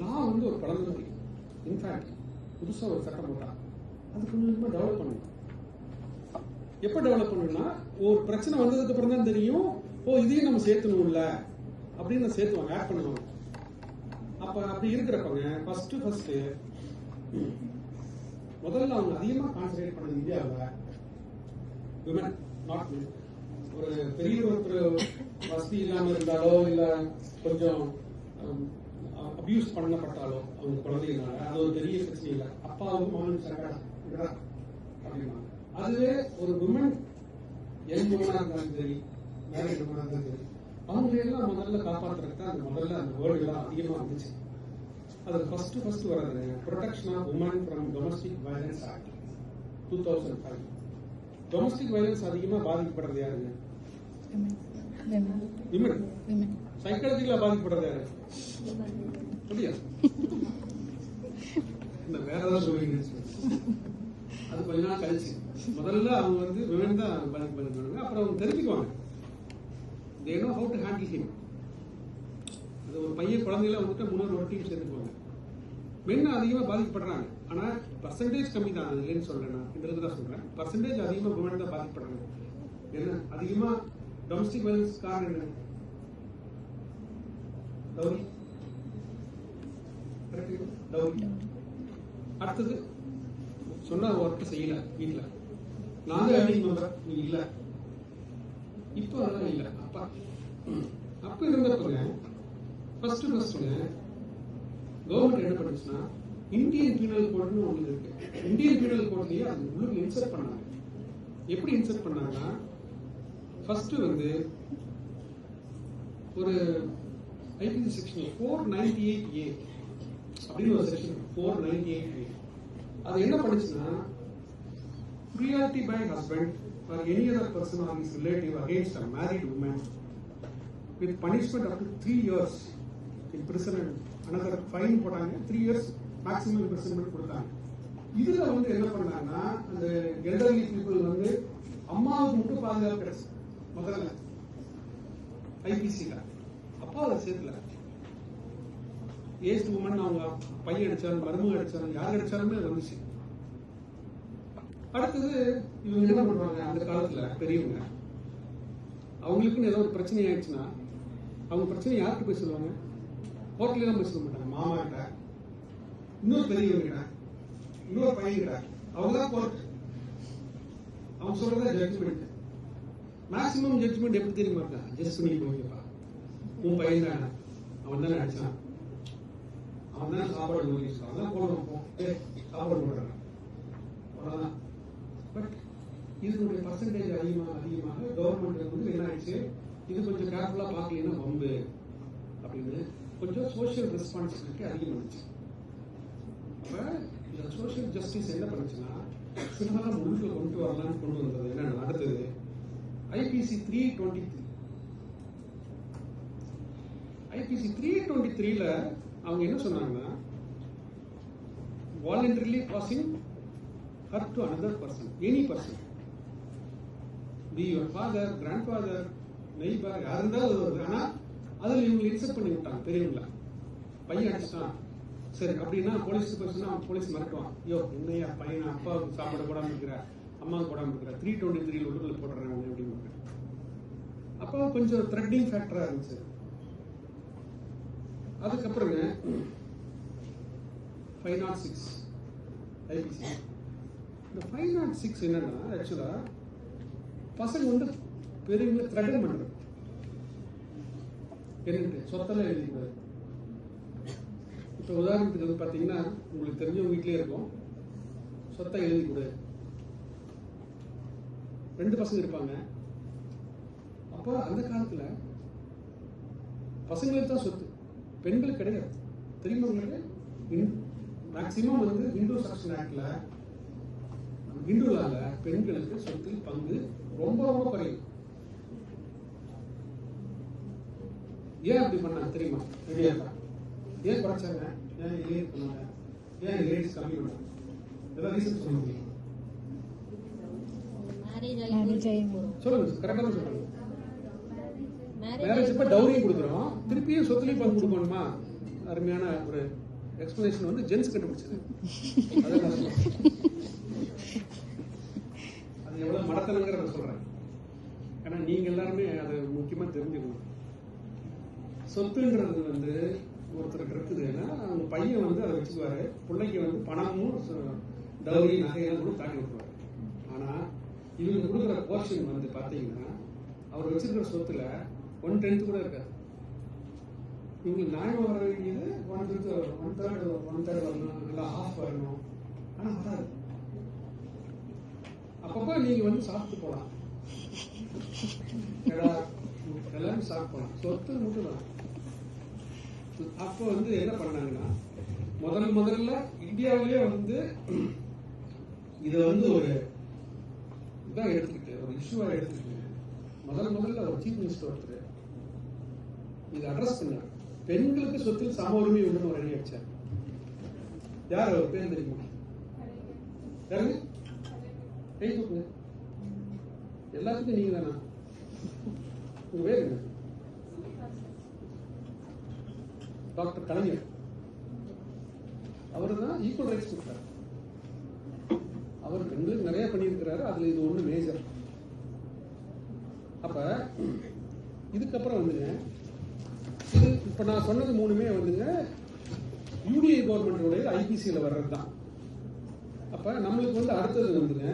லா வந்து ஒரு குழந்தை மாதிரி. இன்ஃபேக்ட் புதுசாக ஒரு சட்டம் போட்டான், அது கொஞ்சம் டெவலப் பண்ணணும். எப்போ டெவலப் பண்ணணும்னா, ஒரு பிரச்சனை வந்ததுக்கு அப்புறம் தான் தெரியும், ஓ இதையும் நம்ம சேர்த்தணும்ல அப்படின்னு சேர்த்துவாங்க, ஆட் பண்ணுவாங்க. அப்ப அப்படி இருக்கிறப்பங்க ஃபர்ஸ்ட் முதல்ல அவங்க அதிகமாக கான்சன்ட்ரேட் பண்ணது இந்தியாவில் விமன், நாட் மென். ஒரு பெரிய ஒருத்தர் வசதி இல்லாமல் இருந்தாலோ இல்லை கொஞ்சம் அபியூஸ் பண்ணப்பட்டாலோ அவங்க குழந்தைங்களால அது ஒரு பெரிய பிரச்சனை இல்லை. அப்பாவும் மகனும் சங்கடம் அப்படின்னா, அதுவே ஒரு விமன் யங் விமனா இருந்தாலும் சரி, மேரேஜ் விமனா இருந்தாலும் சரி, அவங்க எல்லாம் முதல்ல காப்பாற்றுறதுக்கு தான் அந்த முதல்ல அந்த வேர்டு எல்லாம் அதிகமாக இருந்துச்சு. அது ஃபர்ஸ்ட் வர்றது protection of woman from domestic violence act 2005. Domestic violence அதிகமாக பாதிக்கப்படுறது யாருங்க? விமன். சைக்காலஜிக்கலா பாதிக்கப்படுறது யாரு? அப்படியா? வேற ஏதாவது சொல்லுவீங்க? அது கொஞ்ச நாள் கழிச்சு முதல்ல அவங்க வந்து விமன் தான் பாதிக்கப்படுறாங்க. அப்புறம் அவங்க தெரிஞ்சுக்குவாங்க, they know how to handle him. அது ஒரு பையன் குழந்தையில வந்துட்டு முன்னோர் ஒரு டீம் சேர்த்துக்குவாங்க. மென் அதிகமாக பாதிக்கப்படுறாங்க, ஆனா பர்சன்டேஜ் கம்மி தான். அது இல்லைன்னு சொல்றேன், நான் இந்த தான் சொல்றேன். பர்சன்டேஜ் அதிகமாக விமன் தான் பாதிக்கப்படுறாங்க. என்ன அதிகமா டொமஸ்டிக் வயலன்ஸ் காரணம் என்ன? டவுரி. அடுத்தது சொன்ன ஒர்க் செய்யல வீட்டுல, நான் நீ இல்ல. இப்போ அதெல்லாம் இல்ல. அப்ப இருந்தப்பங்க ஃபர்ஸ்ட் கவர்மெண்ட் என்ன பண்ணுச்சுன்னா, இந்தியன் பீனல் கோட்னு ஒண்ணு இருக்கு. இந்தியன் பீனல் கோட்லயே அது உள்ளுக்கு இன்சர்ட் பண்ணாங்க. எப்படி இன்சர்ட் பண்ணாங்கன்னா, ஃபர்ஸ்ட் வந்து ஒரு ஐபிசி செக்ஷன் 498A அப்படின்னு ஒரு செக்ஷன் 498A. அது என்ன பண்ணுச்சுன்னா, cruelty by husband or any other person or his relative against a married woman with punishment up to 3 years in prison and another fine போட்டாங்க. 3 years maximum imprisonment கொடுத்தாங்க. இதுல வந்து என்ன பண்ணாங்கன்னா, அந்த elderly people வந்து அம்மாவுக்கு மட்டும் பாதுகாப்பு கிடைச்சு முதல்ல ஐபிசில. அப்பா அதை சேர்த்துல ஏஜ் உமன் அவங்க பையன் அடிச்சாலும் மருமக அடிச்சாலும் யார் அடிச்சாலுமே வந்துச்சு. அடுத்தது இவங்க என்ன பண்ணுவாங்க, அந்த காலத்துல பெரியவங்க அவங்களுக்குன்னு ஏதோ ஒரு பிரச்சனை ஆயிடுச்சுன்னா அவங்க பிரச்சனை யாருக்கு போய் சொல்லுவாங்க? கோர்ட்ல தான் போய் சொல்ல மாட்டாங்க, மாமா கிட்ட, இன்னொரு பெரியவங்க கிட்ட, இன்னொரு பையன் கிட்ட. அவங்கதான் கோர்ட், அவங்க சொல்றதா ஜட்ஜ்மெண்ட். மேக்சிமம் ஜட்ஜ்மெண்ட் எப்படி தெரியுமா இருக்கா? ஜஸ்ட் பண்ணி போய்ப்பா, உன் பையன் தானே, அவன் தானே அடிச்சான், அவன் தானே சாப்பாடு ஊழிச்சான், அதான் போடுவோம் சாப்பாடு போடுறாங்க, அவ்வளவுதான். பட் இதனுடைய பர்சன்டேஜ் அதிகமாக கவர்மெண்ட் வந்து என்ன ஆயிடுச்சு, இது கொஞ்சம் கேர்ஃபுல்லா பார்க்கலன்னா வம்பு அப்படின்னு கொஞ்சம் சோசியல் ரெஸ்பான்சிபிலிட்டி அதிகமாச்சு. அப்ப இந்த சோசியல் ஜஸ்டிஸ் என்ன பண்ணுச்சுன்னா, சிலதெல்லாம் முழுக்க கொண்டு வரலாம்னு கொண்டு வந்தது. என்ன அடுத்தது ஐபிசி 323. ஐபிசி 323ல அவங்க என்ன சொன்னாங்கன்னா, voluntarily causing hurt to another person, any person, be your father, grandfather, neighbor, யார் இருந்தாலும் வருது. ஆனா அதுல இவங்க இன்செப்ட் பண்ணி விட்டாங்க பெரியவங்கள. பையன் அடிச்சிட்டான் சரி அப்படின்னா போலீஸ் பர்சனா போலீஸ் மிரட்டுவான், ஐயோ என்னையா பையன் அப்பாவுக்கு சாப்பாடு போடாம இருக்கிற, அம்மாவுக்கு போடாம இருக்கிற, 323 உள்ளுக்குள்ள போடுறாங்க அப்படின்னு. அப்போ கொஞ்சம் த்ரெட்டிங் ஃபேக்டரா இருந்துச்சு. அதுக்கப்புறம் 506 ஐபிசி. இந்த 506 என்னன்னா, ஆக்சுவலா பசங்க வந்து பெரியவங்க த்ரெட்டன் பண்றது என்னட்டு சொத்தெல்லாம் எழுதிக்கூடாது. இப்போ உதாரணத்துக்கு வந்து பார்த்தீங்கன்னா, உங்களுக்கு தெரிஞ்சவங்க வீட்லேயே இருக்கும், சொத்தை எழுதிக்கூடாது. 2 பசங்க இருப்பாங்க. அப்போ அந்த காலத்தில் பசங்களுக்கு தான் சொத்து, பெண்களுக்கு கிடையாது. தெரியுமா உங்களுக்கு? மேக்சிமம் வந்து இந்து சக்ஷன் ஆக்ட்ல, இந்து லால பெண்களுக்கு சொத்தில் பங்கு ரொம்ப ரொம்ப குறையும். ஏன் அப்படி பண்ணாங்க தெரியுமா? ஏன் குறைச்சாங்க? ஏன் லேட் பண்ணாங்க? ஏன் லேடிஸ் கம்மி பண்ணாங்க? இதெல்லாம் ரீசன் சொல்ல முடியும்? சொல்லுங்க, கரெக்டாக தான் சொல்லுங்க. மேரேஜ் அப்ப டவுரியும் கொடுக்குறோம், திருப்பியும் சொத்துலையும் பங்கு கொடுக்கணுமா? அருமையான ஒரு எக்ஸ்பிளனேஷன் வந்து ஜென்ஸ் கண்டுபிடிச்சது. அதை நான் சொல்றேன். அது எவ்வளவு மடத்தனங்கிறத சொல்றேன். ஏன்னா நீங்க எல்லாருமே அதை முக்கியமா தெரிஞ்சுக்கணும். சொத்துன்றது வந்து ஒருத்தருக்கு இருக்குதுன்னா அவங்க பையன் வந்து அதை வச்சுக்குவாரு, பிள்ளைக்கு வந்து பணமும் டவுரி நகையெல்லாம் கூட காட்டி விட்டுருவாரு. ஆனா இவங்க கொடுக்குற போர்ஷன் வந்து பாத்தீங்கன்னா அவர் வச்சிருக்கிற சொத்துல 1/10 கூட இருக்காது. இவங்களுக்கு நியாயம் வர வேண்டியது 1/3 வரணும், இல்லை ஹாஃப் வரணும். ஆனா வராது. அப்பப்ப நீங்க வந்து சாப்பிட்டு போலாம், எல்லாரும் சாப்பிட்டு போலாம், சொத்து மட்டும் தான். அப்போ வந்து என்ன பண்ணாங்கன்னா முதல்ல இந்தியாவிலேயே வந்து இதை வந்து ஒரு இதாக எடுத்துக்கிட்டு ஒரு இஷ்யூவா எடுத்துக்கிட்டு முதல்ல ஒரு சீஃப் மினிஸ்டர் ஒருத்தர் இதை அட்ரஸ் பண்ணார். பெண்களுக்கு சொத்தில் சம உரிமை உண்டு ஒரு அணி வச்சார். யார் அவர் பேர் தெரியுமா? யாருங்க? கை தூக்குங்க. எல்லாத்துக்கும் நீங்க தானா? உங்க பேர் என்ன? டாக்டர் கலைஞர். அவர் தான் ஈக்குவல் ரைட்ஸ் கொடுத்தார். அவர் பெண்களுக்கு நிறைய பண்ணியிருக்கிறாரு. அதுல இது ஒண்ணு மேஜர். அப்ப இதுக்கப்புறம் வந்துங்க இப்ப நான் சொன்னது மூணுமே வந்துங்க யூடிஏ கவர்மெண்டோட ஐபிசியில வர்றது தான். அப்ப நம்மளுக்கு வந்து அடுத்தது வந்துங்க